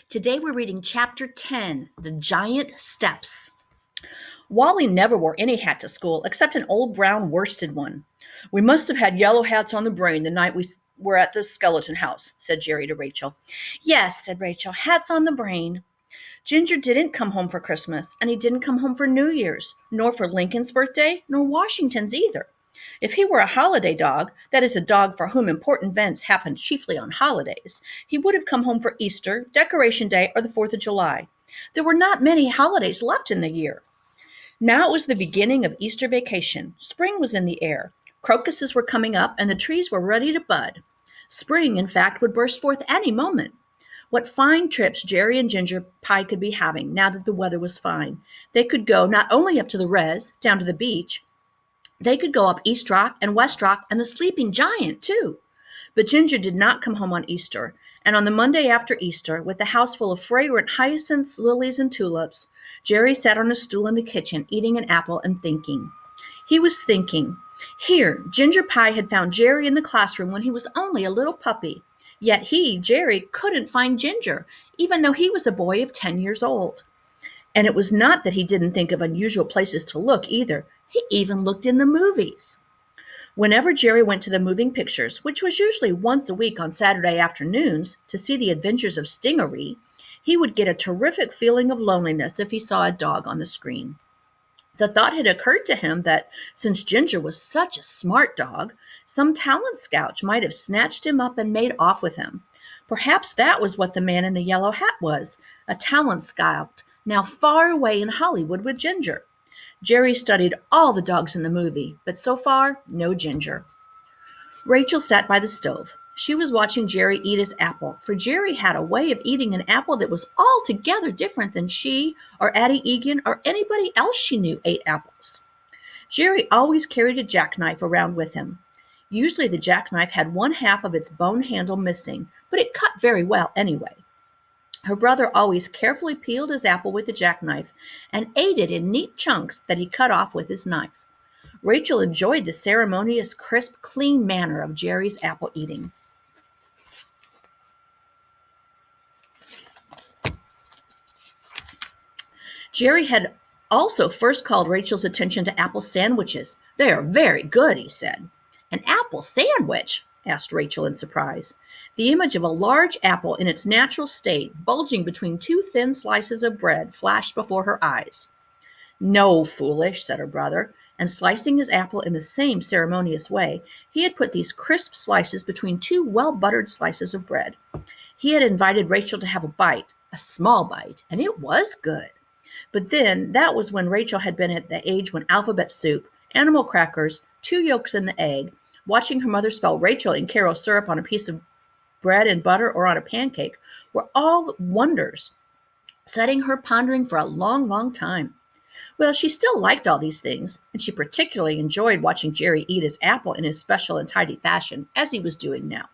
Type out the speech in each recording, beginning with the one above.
Today we're reading Chapter 10, The Giant Steps. Wally never wore any hat to school except an old brown worsted one. "We must have had yellow hats on the brain the night we were at the skeleton house," said Jerry to Rachel. "Yes," said Rachel, "hats on the brain." Ginger didn't come home for Christmas, and he didn't come home for New Year's, nor for Lincoln's birthday, nor Washington's either. If he were a holiday dog, that is, a dog for whom important events happened chiefly on holidays, he would have come home for Easter, Decoration Day, or the 4th of July. There were not many holidays left in the year. Now it was the beginning of Easter vacation. Spring was in the air. Crocuses were coming up, and the trees were ready to bud. Spring, in fact, would burst forth any moment. What fine trips Jerry and Ginger Pie could be having now that the weather was fine. They could go not only up to the res, down to the beach, they could go up East Rock and West Rock and the Sleeping Giant, too. But Ginger did not come home on Easter, and on the Monday after Easter, with the house full of fragrant hyacinths, lilies, and tulips, Jerry sat on a stool in the kitchen, eating an apple and thinking. He was thinking. Here, Ginger Pie had found Jerry in the classroom when he was only a little puppy. Yet he, Jerry, couldn't find Ginger, even though he was a boy of 10 years old. And it was not that he didn't think of unusual places to look either. He even looked in the movies. Whenever Jerry went to the moving pictures, which was usually once a week on Saturday afternoons, to see the adventures of Stingaree, he would get a terrific feeling of loneliness if he saw a dog on the screen. The thought had occurred to him that, since Ginger was such a smart dog, some talent scout might have snatched him up and made off with him. Perhaps that was what the man in the yellow hat was, a talent scout, now far away in Hollywood with Ginger. Jerry studied all the dogs in the movie, but so far, no Ginger. Rachel sat by the stove. She was watching Jerry eat his apple, for Jerry had a way of eating an apple that was altogether different than she or Addie Egan or anybody else she knew ate apples. Jerry always carried a jackknife around with him. Usually the jackknife had one half of its bone handle missing, but it cut very well anyway. Her brother always carefully peeled his apple with the jackknife and ate it in neat chunks that he cut off with his knife. Rachel enjoyed the ceremonious, crisp, clean manner of Jerry's apple eating. Jerry had also first called Rachel's attention to apple sandwiches. "They are very good," he said. "An apple sandwich?" asked Rachel in surprise. The image of a large apple in its natural state, bulging between two thin slices of bread, flashed before her eyes. "No, foolish," said her brother, and slicing his apple in the same ceremonious way, he had put these crisp slices between two well-buttered slices of bread. He had invited Rachel to have a bite, a small bite, and it was good. But then, that was when Rachel had been at the age when alphabet soup, animal crackers, 2 yolks in the egg, watching her mother spell Rachel in Karo syrup on a piece of bread and butter or on a pancake, were all wonders, setting her pondering for a long, long time. Well, she still liked all these things, and she particularly enjoyed watching Jerry eat his apple in his special and tidy fashion, as he was doing now.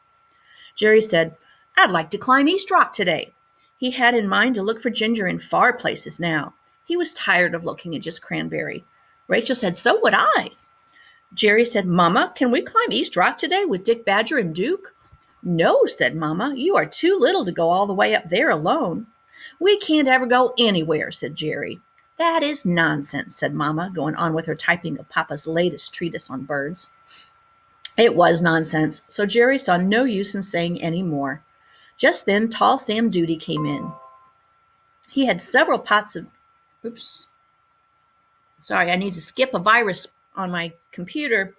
Jerry said, "I'd like to climb East Rock today." He had in mind to look for Ginger in far places now. He was tired of looking at just Cranberry. Rachel said, "So would I." Jerry said, "Mama, can we climb East Rock today with Dick Badger and Duke?" "No," said Mama, "you are too little to go all the way up there alone." "We can't ever go anywhere," said Jerry. "That is nonsense," said Mama, going on with her typing of Papa's latest treatise on birds. It was nonsense, so Jerry saw no use in saying any more. Just then, tall Sam Duty came in. He had several pots of... Oops. Sorry, I need to skip a virus on my computer.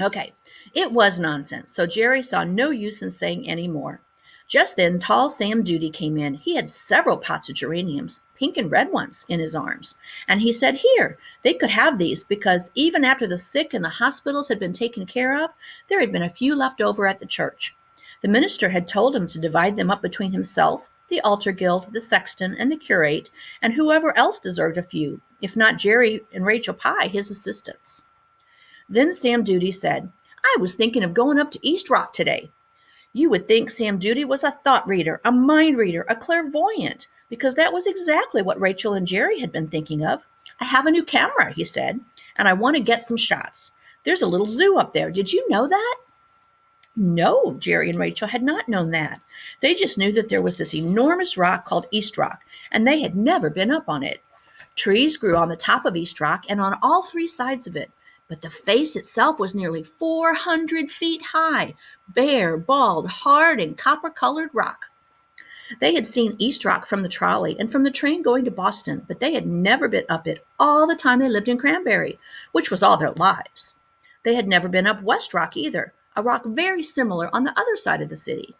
Okay, it was nonsense, so Jerry saw no use in saying any more. Just then, tall Sam Duty came in. He had several pots of geraniums, pink and red ones, in his arms. And he said, here, they could have these because even after the sick and the hospitals had been taken care of, there had been a few left over at the church. The minister had told him to divide them up between himself, the altar guild, the sexton, and the curate, and whoever else deserved a few, if not Jerry and Rachel Pye, his assistants. Then Sam Duty said, "I was thinking of going up to East Rock today." You would think Sam Duty was a thought reader, a mind reader, a clairvoyant, because that was exactly what Rachel and Jerry had been thinking of. "I have a new camera," he said, "and I want to get some shots. There's a little zoo up there. Did you know that?" No, Jerry and Rachel had not known that. They just knew that there was this enormous rock called East Rock, and they had never been up on it. Trees grew on the top of East Rock and on all three sides of it, but the face itself was nearly 400 feet high, bare, bald, hard, and copper colored rock. They had seen East Rock from the trolley and from the train going to Boston, but they had never been up it all the time they lived in Cranberry, which was all their lives. They had never been up West Rock either, a rock very similar on the other side of the city.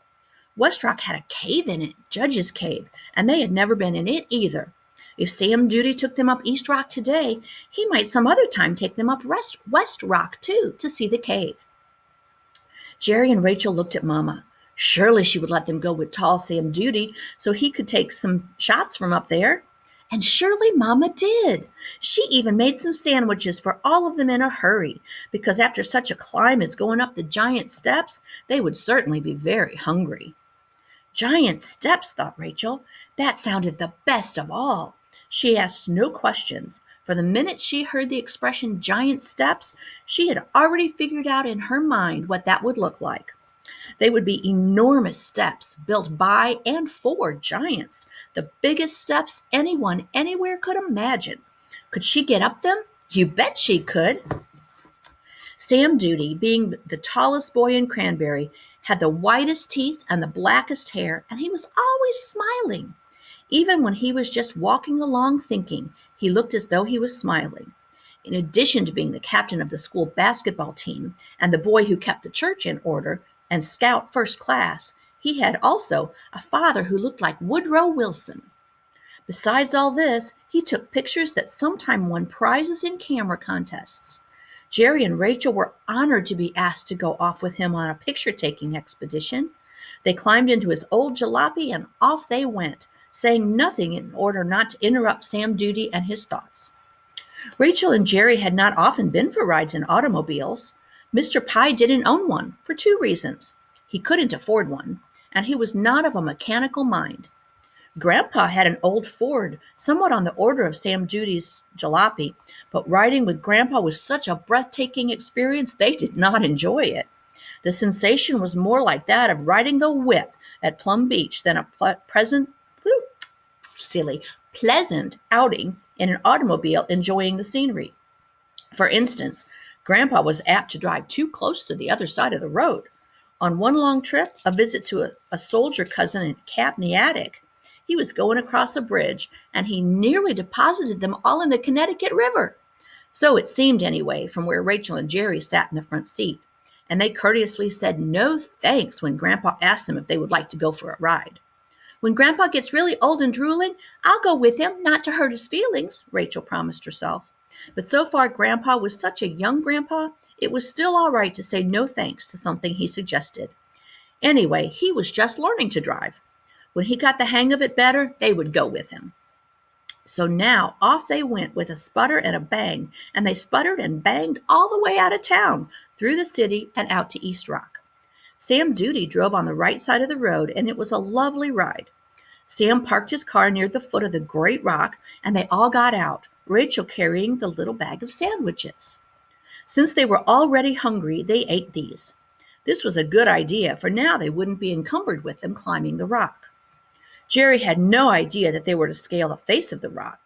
West Rock had a cave in it, Judge's Cave, and they had never been in it either. If Sam Duty took them up East Rock today, he might some other time take them up West Rock too to see the cave. Jerry and Rachel looked at Mama. Surely she would let them go with tall Sam Duty so he could take some shots from up there. And surely Mama did. She even made some sandwiches for all of them in a hurry, because after such a climb as going up the giant steps, they would certainly be very hungry. Giant steps, thought Rachel. That sounded the best of all. She asked no questions, for the minute she heard the expression giant steps, she had already figured out in her mind what that would look like. They would be enormous steps built by and for giants, the biggest steps anyone anywhere could imagine. Could she get up them? You bet she could. Sam Duty, being the tallest boy in Cranberry, had the whitest teeth and the blackest hair, and he was always smiling. Even when he was just walking along thinking, he looked as though he was smiling. In addition to being the captain of the school basketball team and the boy who kept the church in order and scout first class, he had also a father who looked like Woodrow Wilson. Besides all this, he took pictures that sometime won prizes in camera contests. Jerry and Rachel were honored to be asked to go off with him on a picture-taking expedition. They climbed into his old jalopy and off they went, saying nothing in order not to interrupt Sam Duty and his thoughts. Rachel and Jerry had not often been for rides in automobiles. Mr. Pye didn't own one for two reasons. He couldn't afford one, and he was not of a mechanical mind. Grandpa had an old Ford, somewhat on the order of Sam Duty's jalopy, but riding with Grandpa was such a breathtaking experience they did not enjoy it. The sensation was more like that of riding the whip at Plum Beach than a pleasant outing in an automobile enjoying the scenery. For instance, Grandpa was apt to drive too close to the other side of the road. On one long trip, a visit to a soldier cousin in Capney Attic, he was going across a bridge, and he nearly deposited them all in the Connecticut River. So it seemed anyway, from where Rachel and Jerry sat in the front seat, and they courteously said no thanks when Grandpa asked them if they would like to go for a ride. When Grandpa gets really old and drooling, I'll go with him, not to hurt his feelings, Rachel promised herself. But so far Grandpa was such a young grandpa, it was still all right to say no thanks to something he suggested. Anyway, he was just learning to drive. When he got the hang of it better, they would go with him. So now off they went with a sputter and a bang, and they sputtered and banged all the way out of town, through the city and out to East Rock. Sam Duty drove on the right side of the road, and it was a lovely ride. Sam parked his car near the foot of the great rock, and they all got out, Rachel carrying the little bag of sandwiches. Since they were already hungry, they ate these. This was a good idea, for now they wouldn't be encumbered with them climbing the rock. Jerry had no idea that they were to scale the face of the rock.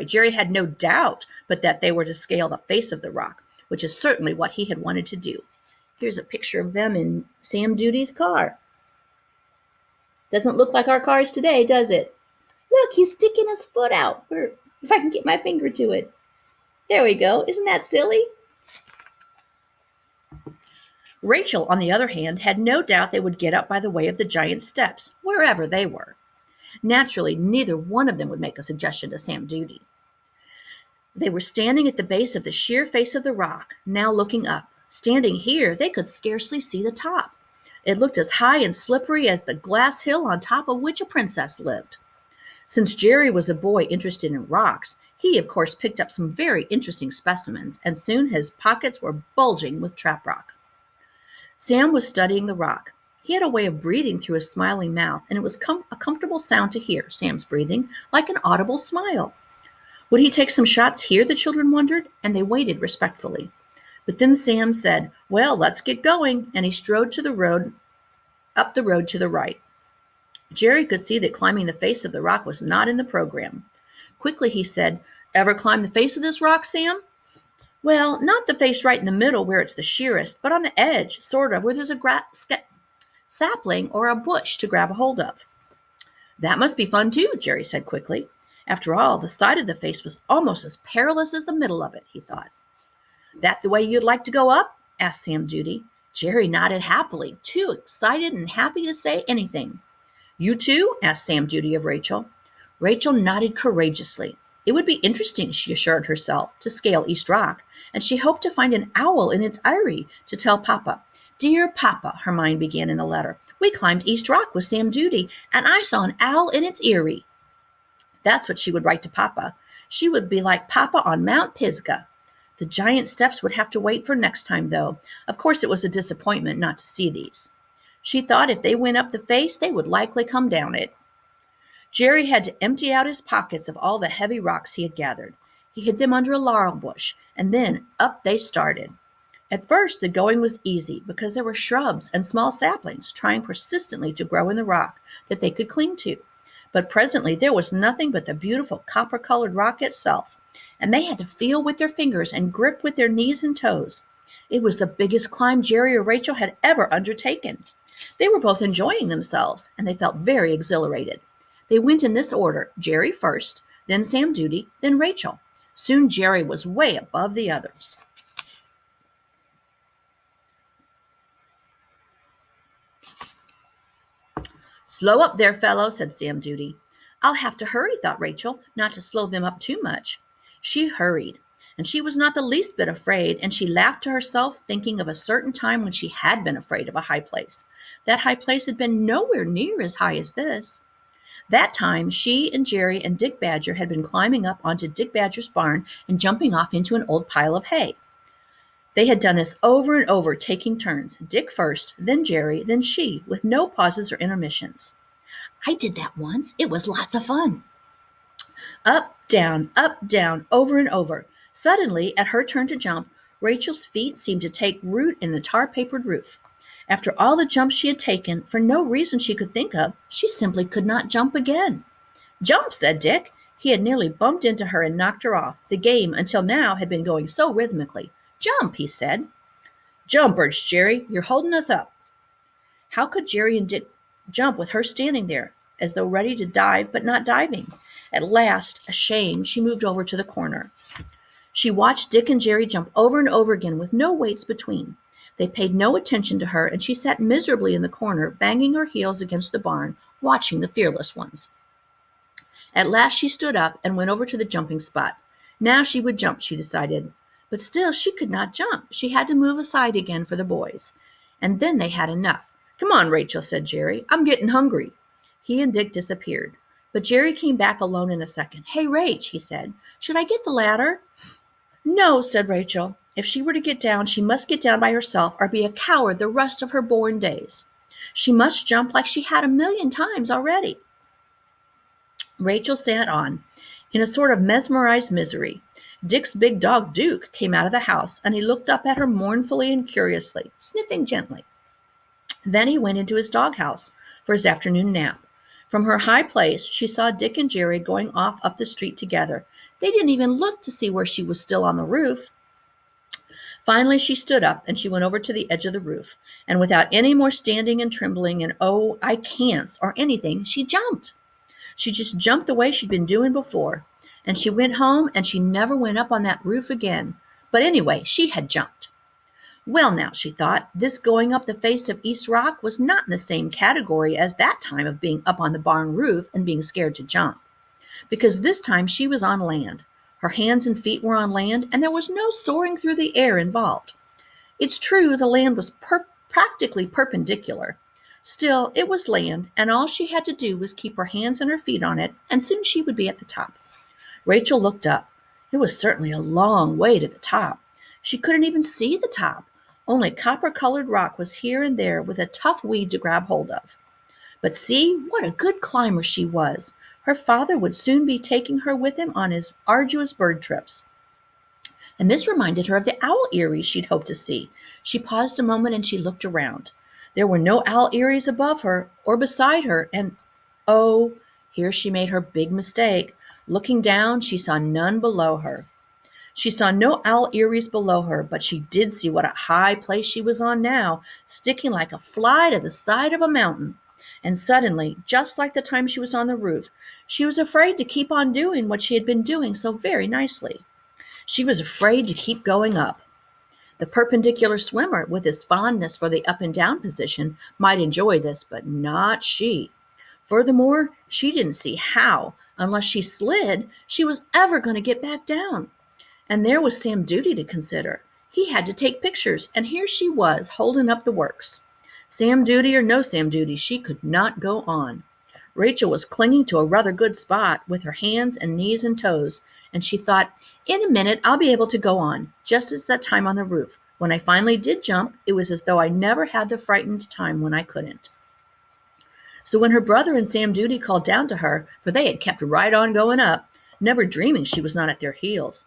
Jerry had no doubt but that they were to scale the face of the rock, which is certainly what he had wanted to do. Here's a picture of them in Sam Duty's car. Doesn't look like our cars today, does it? Look, he's sticking his foot out. If I can get my finger to it. There we go. Isn't that silly? Rachel, on the other hand, had no doubt they would get up by the way of the giant steps, wherever they were. Naturally, neither one of them would make a suggestion to Sam Duty. They were standing at the base of the sheer face of the rock, now looking up. Standing here, they could scarcely see the top. It looked as high and slippery as the glass hill on top of which a princess lived. Since Jerry was a boy interested in rocks, he, of course, picked up some very interesting specimens, and soon his pockets were bulging with trap rock. Sam was studying the rock. He had a way of breathing through his smiling mouth, and it was a comfortable sound to hear, Sam's breathing, like an audible smile. Would he take some shots here, the children wondered, and they waited respectfully. But then Sam said, "Well, let's get going," and he strode up the road to the right. Jerry could see that climbing the face of the rock was not in the program. Quickly he said, "Ever climb the face of this rock, Sam?" "Well, not the face right in the middle where it's the sheerest, but on the edge, sort of, where there's a sapling or a bush to grab a hold of." "That must be fun too," Jerry said quickly. After all, the side of the face was almost as perilous as the middle of it, he thought. "That the way you'd like to go up?" asked Sam Duty. Jerry nodded happily, too excited and happy to say anything. "You too?" asked Sam Duty of Rachel. Rachel nodded courageously. It would be interesting, she assured herself, to scale East Rock, and she hoped to find an owl in its eyrie to tell Papa. "Dear Papa," her mind began in the letter, "we climbed East Rock with Sam Duty, and I saw an owl in its eyrie." That's what she would write to Papa. She would be like Papa on Mount Pisgah. The giant steps would have to wait for next time, though. Of course, it was a disappointment not to see these. She thought if they went up the face, they would likely come down it. Jerry had to empty out his pockets of all the heavy rocks he had gathered. He hid them under a laurel bush, and then up they started. At first, the going was easy because there were shrubs and small saplings trying persistently to grow in the rock that they could cling to. But presently there was nothing but the beautiful copper-colored rock itself, and they had to feel with their fingers and grip with their knees and toes. It was the biggest climb Jerry or Rachel had ever undertaken. They were both enjoying themselves, and they felt very exhilarated. They went in this order: Jerry first, then Sam Duty, then Rachel. Soon Jerry was way above the others. "Slow up there, fellow," said Sam Duty. "I'll have to hurry," thought Rachel, not to slow them up too much. She hurried, and she was not the least bit afraid, and she laughed to herself, thinking of a certain time when she had been afraid of a high place. That high place had been nowhere near as high as this. That time, she and Jerry and Dick Badger had been climbing up onto Dick Badger's barn and jumping off into an old pile of hay. They had done this over and over, taking turns, Dick first, then Jerry, then she, with no pauses or intermissions. "I did that once. It was lots of fun." Up, down, over and over. Suddenly, at her turn to jump, Rachel's feet seemed to take root in the tar-papered roof. After all the jumps she had taken, for no reason she could think of, she simply could not jump again. "Jump," said Dick. He had nearly bumped into her and knocked her off. The game, until now, had been going so rhythmically. "Jump," he said. "Jump," urged Jerry. "You're holding us up." How could Jerry and Dick jump with her standing there, as though ready to dive, but not diving? At last, ashamed, she moved over to the corner. She watched Dick and Jerry jump over and over again with no weights between. They paid no attention to her, and she sat miserably in the corner, banging her heels against the barn, watching the fearless ones. At last she stood up and went over to the jumping spot. Now she would jump, she decided. But still she could not jump. She had to move aside again for the boys. And then they had enough. "Come on, Rachel," said Jerry. "I'm getting hungry." He and Dick disappeared. But Jerry came back alone in a second. "Hey, Rach," he said, "should I get the ladder?" "No," said Rachel. "If she were to get down, she must get down by herself or be a coward the rest of her born days. She must jump like she had 1,000,000 times already." Rachel sat on, in a sort of mesmerized misery. Dick's big dog, Duke, came out of the house, and he looked up at her mournfully and curiously, sniffing gently. Then he went into his doghouse for his afternoon nap. From her high place, she saw Dick and Jerry going off up the street together. They didn't even look to see where she was still on the roof. Finally, she stood up, and she went over to the edge of the roof, and without any more standing and trembling and "oh, I can'ts" or anything, she jumped. She just jumped the way she'd been doing before, and she went home, and she never went up on that roof again. But anyway, she had jumped. Well, now, she thought, this going up the face of East Rock was not in the same category as that time of being up on the barn roof and being scared to jump, because this time she was on land. Her hands and feet were on land, and there was no soaring through the air involved. It's true the land was practically perpendicular. Still, it was land, and all she had to do was keep her hands and her feet on it, and soon she would be at the top. Rachel looked up. It was certainly a long way to the top. She couldn't even see the top. Only copper-colored rock was here and there with a tough weed to grab hold of. But see, what a good climber she was. Her father would soon be taking her with him on his arduous bird trips. And this reminded her of the owl eyries she'd hoped to see. She paused a moment and she looked around. There were no owl eyries above her or beside her, and oh, here she made her big mistake. Looking down, she saw none below her. She saw no owl eyries below her, but she did see what a high place she was on now, sticking like a fly to the side of a mountain. And suddenly, just like the time she was on the roof, she was afraid to keep on doing what she had been doing so very nicely. She was afraid to keep going up. The perpendicular swimmer, with his fondness for the up and down position, might enjoy this, but not she. Furthermore, she didn't see how, unless she slid, she was ever going to get back down. And there was Sam Duty to consider. He had to take pictures, and here she was, holding up the works. Sam Duty or no Sam Duty, she could not go on. Rachel was clinging to a rather good spot with her hands and knees and toes, and she thought, in a minute I'll be able to go on, just as that time on the roof. When I finally did jump, it was as though I never had the frightened time when I couldn't. So when her brother and Sam Duty called down to her, for they had kept right on going up, never dreaming she was not at their heels,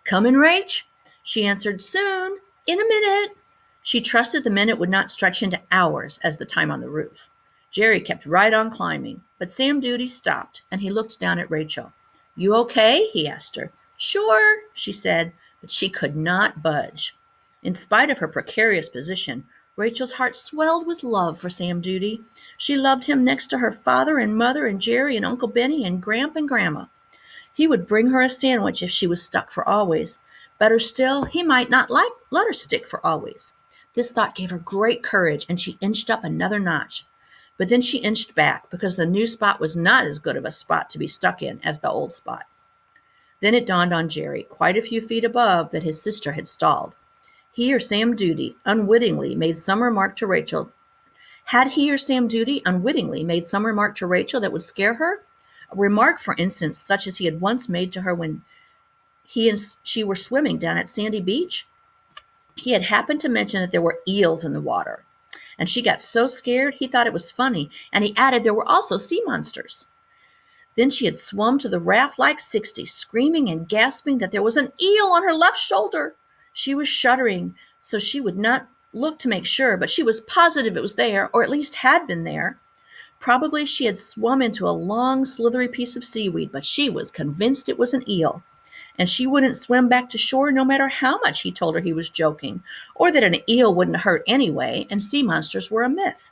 "Comin', Rach?" She answered, "Soon. In a minute." She trusted the minute would not stretch into hours as the time on the roof. Jerry kept right on climbing, but Sam Duty stopped, and he looked down at Rachel. "You okay?" he asked her. "Sure," she said, but she could not budge. In spite of her precarious position, Rachel's heart swelled with love for Sam Duty. She loved him next to her father and mother and Jerry and Uncle Benny and Gramp and Grandma. He would bring her a sandwich if she was stuck for always. Better still, he might not let her stick for always. This thought gave her great courage, and she inched up another notch. But then she inched back, because the new spot was not as good of a spot to be stuck in as the old spot. Then it dawned on Jerry, quite a few feet above, that his sister had stalled. He or Sam Duty unwittingly made some remark to Rachel. Had he or Sam Duty unwittingly made some remark to Rachel that would scare her? A remark, for instance, such as he had once made to her when he and she were swimming down at Sandy Beach? He had happened to mention that there were eels in the water, and she got so scared he thought it was funny, and he added there were also sea monsters. Then she had swum to the raft like 60, screaming and gasping that there was an eel on her left shoulder. She was shuddering, so she would not look to make sure, but she was positive it was there, or at least had been there. Probably she had swum into a long, slithery piece of seaweed, but she was convinced it was an eel. And she wouldn't swim back to shore no matter how much he told her he was joking, or that an eel wouldn't hurt anyway, and sea monsters were a myth.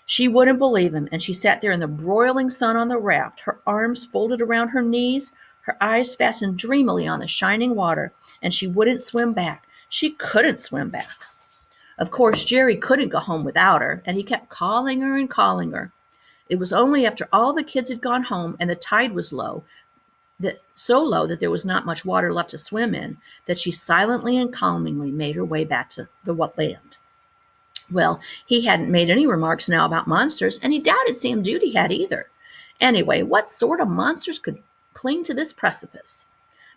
She wouldn't believe him, and she sat there in the broiling sun on the raft, her arms folded around her knees, her eyes fastened dreamily on the shining water, and she wouldn't swim back. She couldn't swim back. Of course, Jerry couldn't go home without her, and he kept calling her and calling her. It was only after all the kids had gone home and the tide was low, so low that there was not much water left to swim in, that she silently and calmingly made her way back to the land. Well, he hadn't made any remarks now about monsters, and he doubted Sam Duty had either. Anyway, what sort of monsters could cling to this precipice?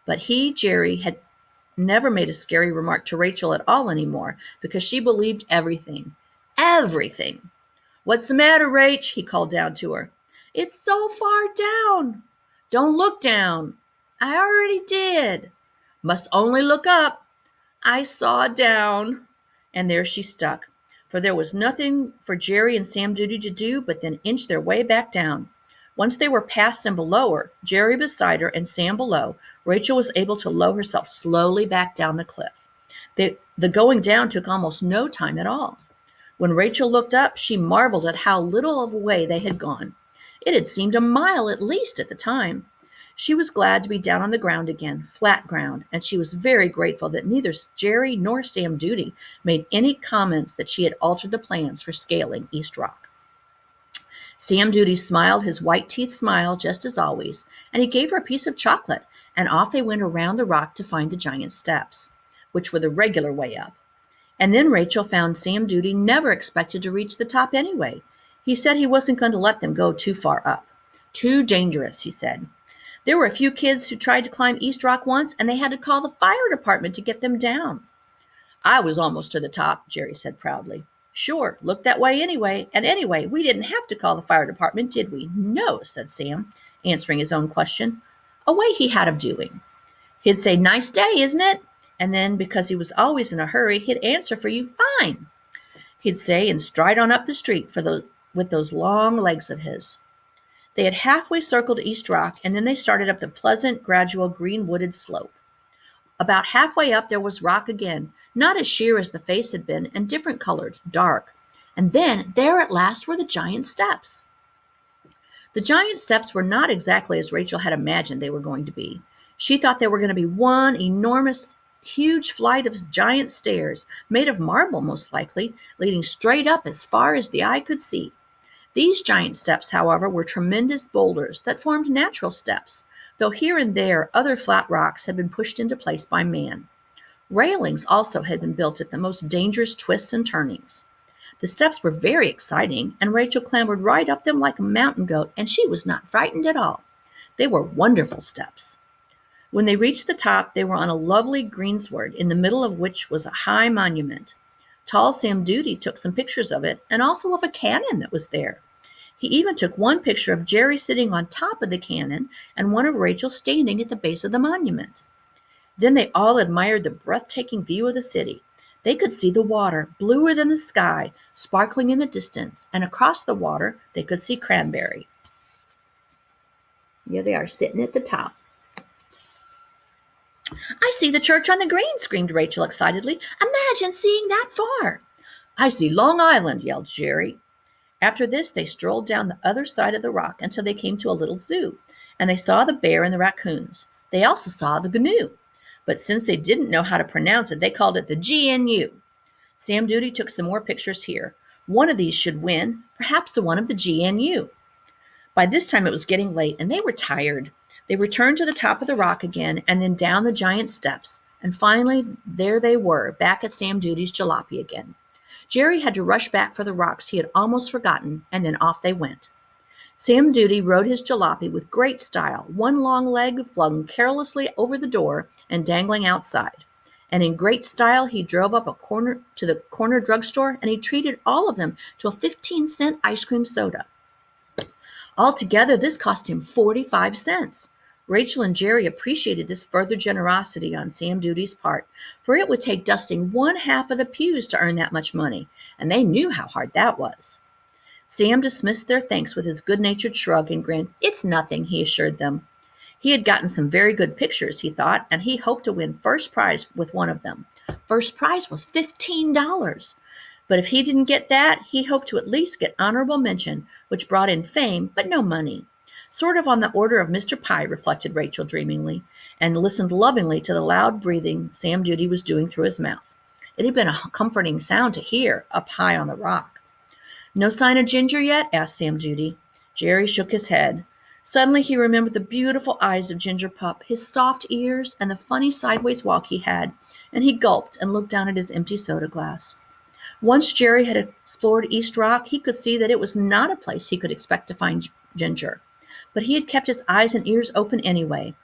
But he, Jerry, had never made a scary remark to Rachel at all anymore, because she believed everything. Everything. "What's the matter, Rach?" he called down to her. "It's so far down." "Don't look down." "I already did." "Must only look up." "I saw down." And there she stuck, for there was nothing for Jerry and Sam Duty to do but then inch their way back down. Once they were past and below her, Jerry beside her and Sam below, Rachel was able to lower herself slowly back down the cliff. The going down took almost no time at all. When Rachel looked up, she marveled at how little of a way they had gone. It had seemed a mile at least at the time. She was glad to be down on the ground again, flat ground, and she was very grateful that neither Jerry nor Sam Duty made any comments that she had altered the plans for scaling East Rock. Sam Duty smiled his white-teeth smile just as always, and he gave her a piece of chocolate, and off they went around the rock to find the giant steps, which were the regular way up. And then Rachel found Sam Duty never expected to reach the top anyway. He said he wasn't going to let them go too far up. Too dangerous, he said. There were a few kids who tried to climb East Rock once, and they had to call the fire department to get them down. "I was almost to the top," Jerry said proudly. "Sure, looked that way anyway. And anyway, we didn't have to call the fire department, did we?" "No," said Sam, answering his own question. A way he had of doing. He'd say, "Nice day, isn't it?" And then, because he was always in a hurry, he'd answer for you, "Fine," he'd say, and stride on up the street with those long legs of his. They had halfway circled East Rock, and then they started up the pleasant, gradual, green wooded slope. About halfway up there was rock again, not as sheer as the face had been, and different colored, dark. And then there at last were the giant steps. The giant steps were not exactly as Rachel had imagined they were going to be. She thought they were going to be one enormous, huge flight of giant stairs, made of marble most likely, leading straight up as far as the eye could see. These giant steps, however, were tremendous boulders that formed natural steps, though here and there other flat rocks had been pushed into place by man. Railings also had been built at the most dangerous twists and turnings. The steps were very exciting, and Rachel clambered right up them like a mountain goat, and she was not frightened at all. They were wonderful steps. When they reached the top, they were on a lovely greensward, in the middle of which was a high monument. Tall Sam Duty took some pictures of it, and also of a cannon that was there. He even took one picture of Jerry sitting on top of the cannon and one of Rachel standing at the base of the monument. Then they all admired the breathtaking view of the city. They could see the water, bluer than the sky, sparkling in the distance, and across the water they could see Cranberry. Here they are sitting at the top. "I see the church on the green," screamed Rachel excitedly. "Imagine seeing that far." "I see Long Island," yelled Jerry. After this, they strolled down the other side of the rock until they came to a little zoo, and they saw the bear and the raccoons. They also saw the gnu, but since they didn't know how to pronounce it, they called it the GNU. Sam Duty took some more pictures here. One of these should win, perhaps the one of the GNU. By this time it was getting late, and they were tired. They returned to the top of the rock again, and then down the giant steps, and finally there they were, back at Sam Duty's jalopy again. Jerry had to rush back for the rocks he had almost forgotten, and then off they went. Sam Duty rode his jalopy with great style, one long leg flung carelessly over the door and dangling outside. And in great style he drove up to the corner drugstore, and he treated all of them to a 15-cent ice cream soda. Altogether, this cost him 45 cents. Rachel and Jerry appreciated this further generosity on Sam Duty's part, for it would take dusting one half of the pews to earn that much money, and they knew how hard that was. Sam dismissed their thanks with his good-natured shrug and grin. "It's nothing," he assured them. He had gotten some very good pictures, he thought, and he hoped to win first prize with one of them. First prize was $15. But if he didn't get that, he hoped to at least get honorable mention, which brought in fame, but no money. Sort of on the order of Mr. Pie, reflected Rachel dreamingly, and listened lovingly to the loud breathing Sam Duty was doing through his mouth. It had been a comforting sound to hear up high on the rock. "No sign of Ginger yet?" asked Sam Duty. Jerry shook his head. Suddenly he remembered the beautiful eyes of Ginger Pup, his soft ears, and the funny sideways walk he had, and he gulped and looked down at his empty soda glass. Once Jerry had explored East Rock, he could see that it was not a place he could expect to find Ginger. But he had kept his eyes and ears open anyway.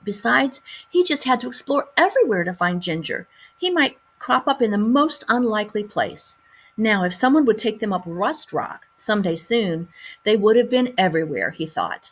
Besides, he just had to explore everywhere to find Ginger. He might crop up in the most unlikely place. Now, if someone would take them up Rust Rock someday soon, they would have been everywhere, he thought.